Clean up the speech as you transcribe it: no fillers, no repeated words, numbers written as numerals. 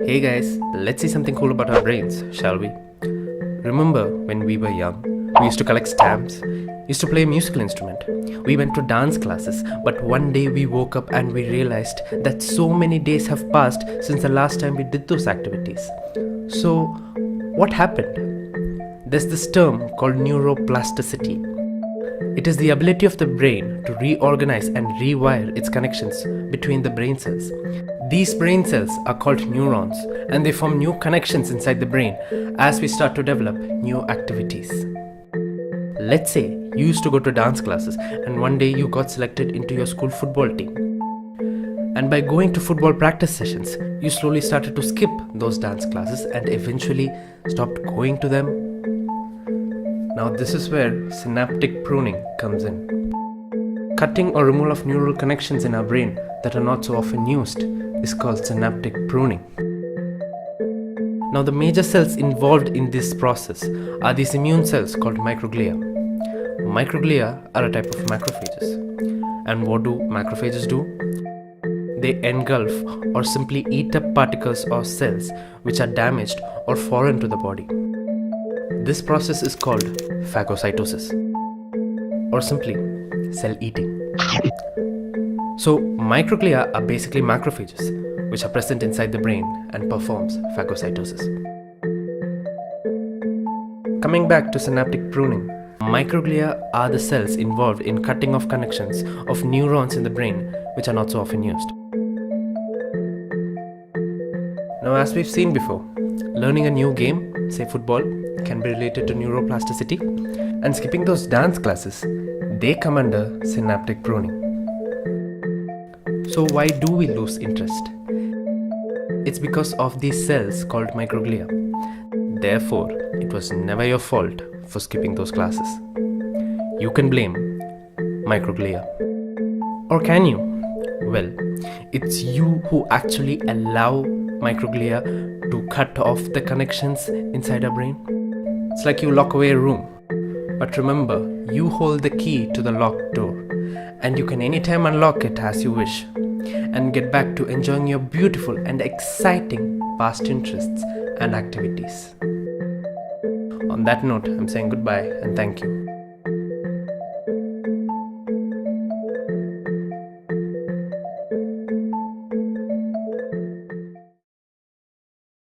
Hey guys, let's see something cool about our brains, shall we? Remember when we were young, we used to collect stamps, used to play a musical instrument. We went to dance classes, but one day we woke up and we realized that so many days have passed since the last time we did those activities. So, what happened? There's this term called neuroplasticity. It is the ability of the brain to reorganize and rewire its connections between the brain cells. These brain cells are called neurons, and they form new connections inside the brain as we start to develop new activities. Let's say you used to go to dance classes and one day you got selected into your school football team. And by going to football practice sessions, you slowly started to skip those dance classes and eventually stopped going to them. Now this is where synaptic pruning comes in. Cutting or removal of neural connections in our brain that are not so often used is called synaptic pruning. Now the major cells involved in this process are these immune cells called microglia. Microglia are a type of macrophages. And what do macrophages do? They engulf or simply eat up particles or cells which are damaged or foreign to the body. This process is called phagocytosis, or simply cell eating. So microglia are basically macrophages which are present inside the brain and performs phagocytosis. Coming back to synaptic pruning, microglia are the cells involved in cutting off connections of neurons in the brain which are not so often used. Now, as we've seen before, learning a new game, say football, can be related to neuroplasticity, and skipping those dance classes, they come under synaptic pruning. So why do we lose interest? It's because of these cells called microglia. Therefore, it was never your fault for skipping those classes. You can blame microglia. Or can you? Well, it's you who actually allow microglia to cut off the connections inside our brain. It's like you lock away a room. But remember, you hold the key to the locked door, and you can anytime unlock it as you wish and get back to enjoying your beautiful and exciting past interests and activities. On that note, I'm saying goodbye and thank you.